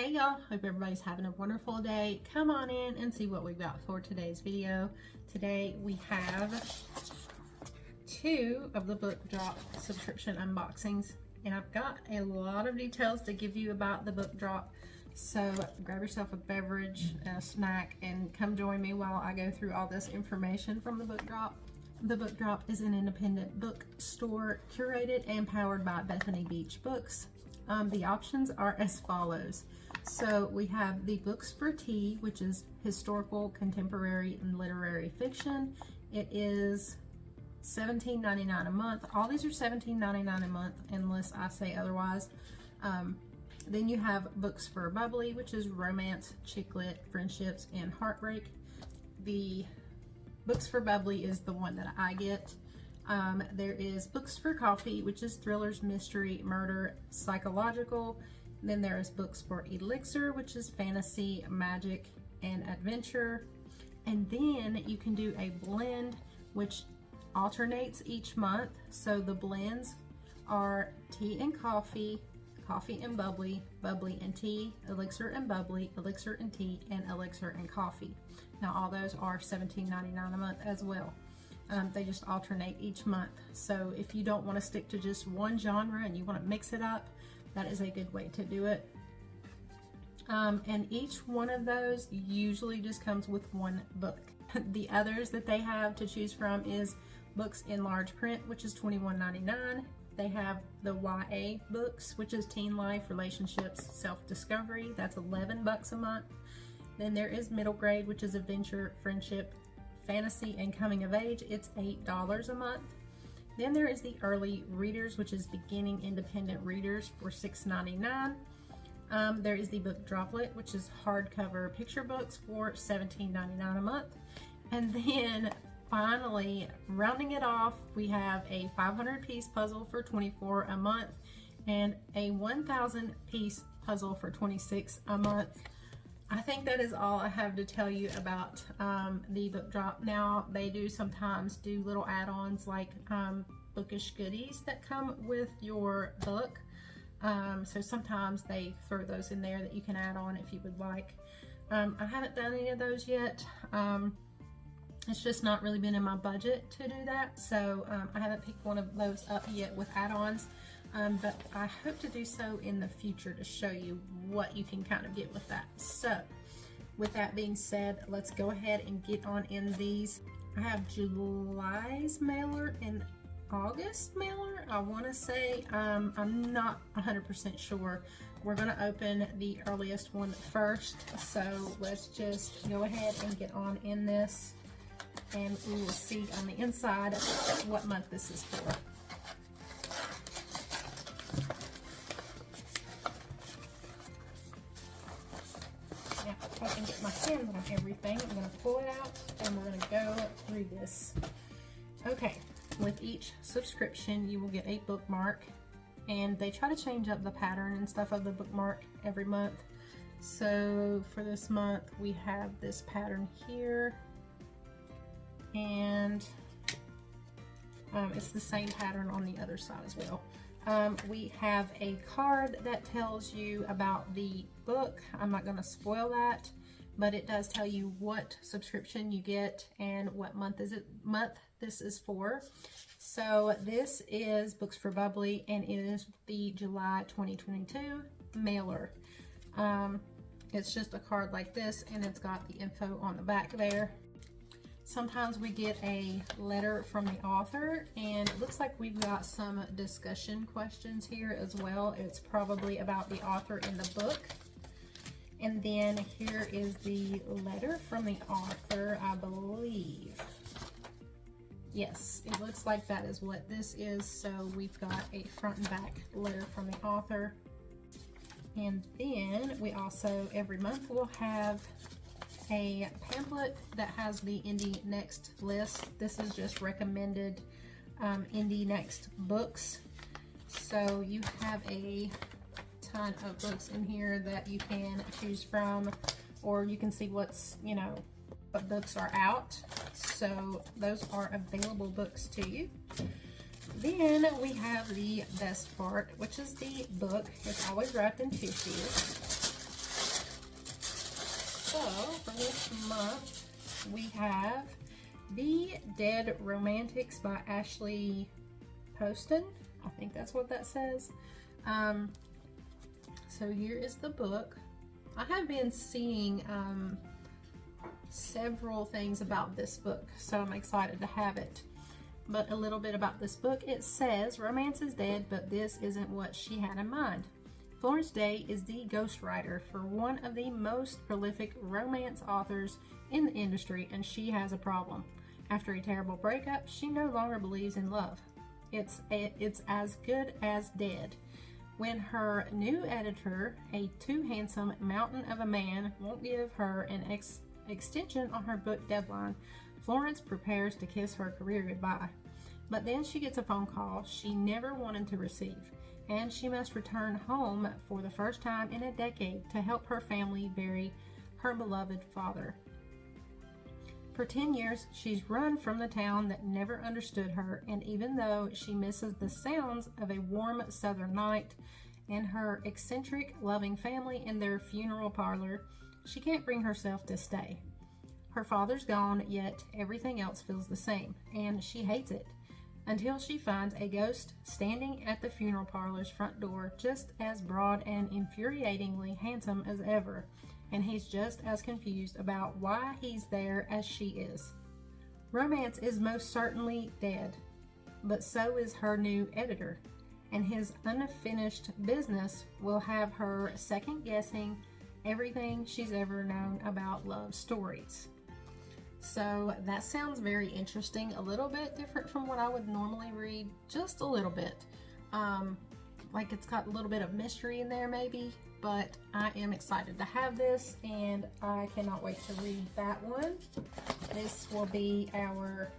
Hey y'all, hope everybody's having a wonderful day. Come on in and see what we've got for today's video. Today we have 2 of the book drop subscription unboxings, and I've got a lot of details to give you about the book drop. So grab yourself a beverage and a snack and come join me while I go through all this information from the book drop. The Book Drop is an independent bookstore curated and powered by Bethanybeachbooks. The options are as follows. So we have the Books for Tea, which is historical, contemporary, and literary fiction. It is $17.99 a month. All these are $17.99 a month unless I say otherwise. Then you have Booksforbubbly, which is romance, chick lit, friendships, and heartbreak. The Booksforbubbly is the one that I get. There is Books for Coffee, which is thrillers, mystery, murder, psychological. Then there is Books for Elixir, which is fantasy, magic, and adventure. And then you can do a blend, which alternates each month. So the blends are tea and coffee, coffee and bubbly, bubbly and tea, elixir and bubbly, elixir and tea, and elixir and coffee. Now all those are $17.99 a month as well. They just alternate each month. So if you don't want to stick to just one genre and you want to mix it up, that is a good way to do it. And each one of those usually just comes with one book. The others that they have to choose from is Books in Large Print, which is $21.99. They have the YA books, which is teen life, relationships, self-discovery. That's $11 a month. Then there is middle grade, which is adventure, friendship, fantasy, and coming of age. It's $8 a month. Then there is the early readers, which is beginning independent readers for $6.99. There is the book droplet, which is hardcover picture books for $17.99 a month. And then finally, rounding it off, we have a 500-piece puzzle for $24 a month and a 1,000-piece puzzle for $26 a month. I think that is all I have to tell you about the book drop. Now, they do sometimes do little add-ons like bookish goodies that come with your book. So sometimes they throw those in there that you can add on if you would like. I haven't done any of those yet. It's just not really been in my budget to do that. So I haven't picked one of those up yet with add-ons. But I hope to do so in the future to show you what you can kind of get with that. So with that being said, let's go ahead and get on in these. I have July's mailer and August mailer, I want to say. I'm not 100% sure. We're going to open the earliest one first. So let's just go ahead and get on in this, and we will see on the inside what month this is for. If I can get my hands on everything, I'm going to pull it out and we're going to go through this. Okay, with each subscription you will get a bookmark, and they try to change up the pattern and stuff of the bookmark every month. So for this month we have this pattern here, and it's the same pattern on the other side as well. We have a card that tells you about the book. I'm not going to spoil that, but it does tell you what subscription you get and what month this is for. So this is Booksforbubbly, and it is the July 2022 mailer. It's just a card like this, and it's got the info on the back there. Sometimes we get a letter from the author, and it looks like we've got some discussion questions here as well. It's probably about the author in the book. And then here is the letter from the author, I believe. Yes, it looks like that is what this is. So we've got a front and back letter from the author. And then we also, every month, will have a pamphlet that has the Indie Next list. This is just recommended Indie Next books. So you have a ton of books in here that you can choose from, or you can see what's, you know, what books are out. So those are available books to you. Then we have the best part, which is the book. It's always wrapped in tissue. So for this month, we have The Dead Romantics by Ashley Poston. I think that's what that says. So here is the book. I have been seeing several things about this book, so I'm excited to have it. But a little bit about this book. It says, romance is dead, but this isn't what she had in mind. Florence Day is the ghostwriter for one of the most prolific romance authors in the industry, and she has a problem. After a terrible breakup, she no longer believes in love. It's as good as dead. When her new editor, a too handsome mountain of a man, won't give her an extension on her book deadline, Florence prepares to kiss her career goodbye. But then she gets a phone call she never wanted to receive, and she must return home for the first time in a decade to help her family bury her beloved father. For 10 years, she's run from the town that never understood her, and even though she misses the sounds of a warm southern night and her eccentric, loving family in their funeral parlor, she can't bring herself to stay. Her father's gone, yet everything else feels the same, and she hates it, until she finds a ghost standing at the funeral parlor's front door, just as broad and infuriatingly handsome as ever, and he's just as confused about why he's there as she is. Romance is most certainly dead, but so is her new editor, and his unfinished business will have her second-guessing everything she's ever known about love stories. So that sounds very interesting, a little bit different from what I would normally read, just a little bit. Like it's got a little bit of mystery in there maybe, but I am excited to have this, and I cannot wait to read that one. This will be our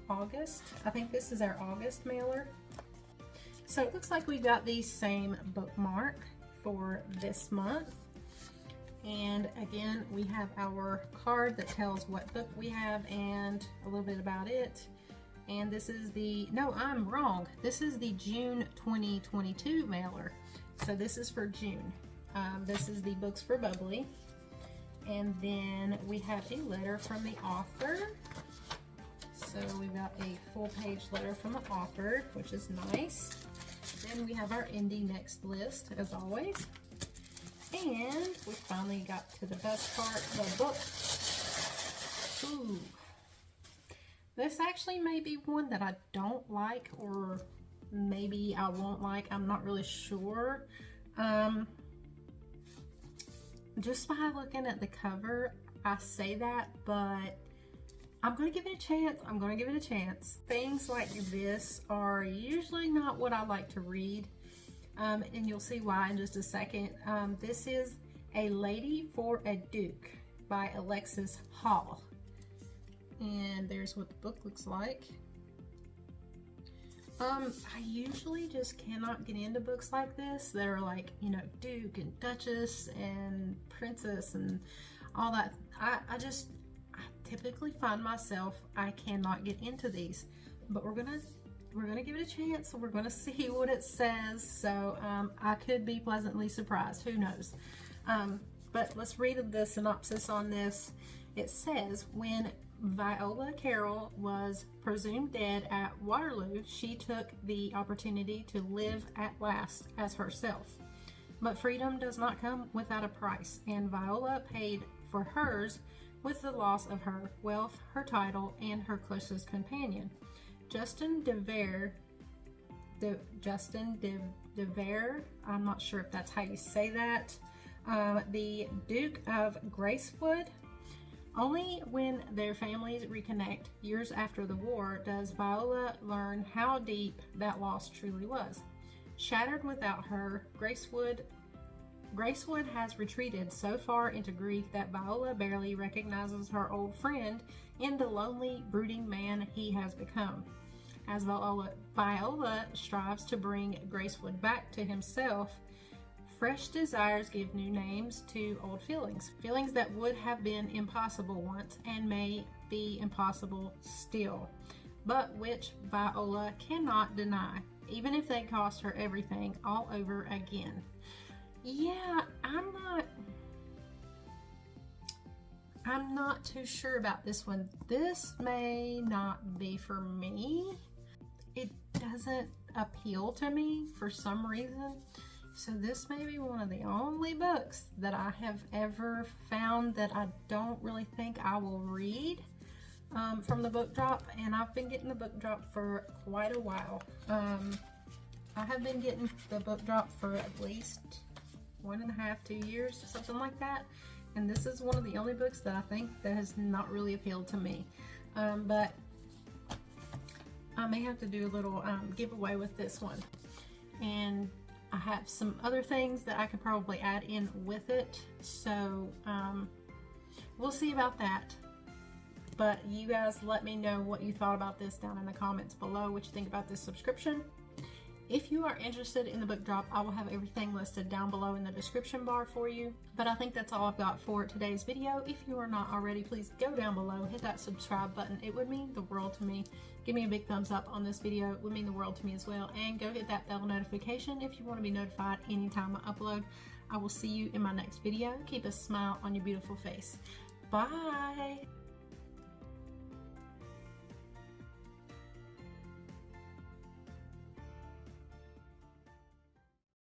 August. I think this is our August mailer. So it looks like we got the same bookmark for this month. And again, we have our card that tells what book we have and a little bit about it. And this is the, no, I'm wrong. This is the June 2022 mailer. So this is for June. This is the Booksforbubbly. And then we have a letter from the author. So we've got a full-page letter from the author, which is nice. Then we have our indie next list, as always. And we finally got to the best part, the book. Ooh. This actually may be one that I don't like, or maybe I won't like. I'm not really sure. Just by looking at the cover, I say that, but I'm going to give it a chance. I'm going to give it a chance. Things like this are usually not what I like to read. And you'll see why in just a second. This is A Lady for a Duke by Alexis Hall. And there's what the book looks like. I usually just cannot get into books like this that are like, you know, Duke and Duchess and Princess and all that. I typically find myself, I cannot get into these, but we're gonna give it a chance. We're gonna see what it says. So I could be pleasantly surprised, who knows. But let's read the synopsis on this. It says, when Viola Carroll was presumed dead at Waterloo, she took the opportunity to live at last as herself. But freedom does not come without a price, and Viola paid for hers with the loss of her wealth, her title, and her closest companion. Justin de Vere, I'm not sure if that's how you say that, the Duke of Gracewood. Only when their families reconnect years after the war does Viola learn how deep that loss truly was. Shattered without her, Gracewood has retreated so far into grief that Viola barely recognizes her old friend in the lonely, brooding man he has become. As Viola strives to bring Gracewood back to himself, fresh desires give new names to old feelings. Feelings that would have been impossible once and may be impossible still, but which Viola cannot deny, even if they cost her everything all over again. Yeah, I'm not too sure about this one. This may not be for me. It doesn't appeal to me for some reason. So this may be one of the only books that I have ever found that I don't really think I will read from the book drop. And I've been getting the book drop for quite a while. I have been getting the book drop for at least 1.5 to 2 years, something like that. And this is one of the only books that I think that has not really appealed to me. But I may have to do a little giveaway with this one. And I have some other things that I could probably add in with it. So we'll see about that. But you guys let me know what you thought about this down in the comments below, what you think about this subscription. If you are interested in the book drop, I will have everything listed down below in the description bar for you. But I think that's all I've got for today's video. If you are not already, please go down below, hit that subscribe button. It would mean the world to me. Give me a big thumbs up on this video. It would mean the world to me as well. And go hit that bell notification if you want to be notified anytime I upload. I will see you in my next video. Keep a smile on your beautiful face. Bye!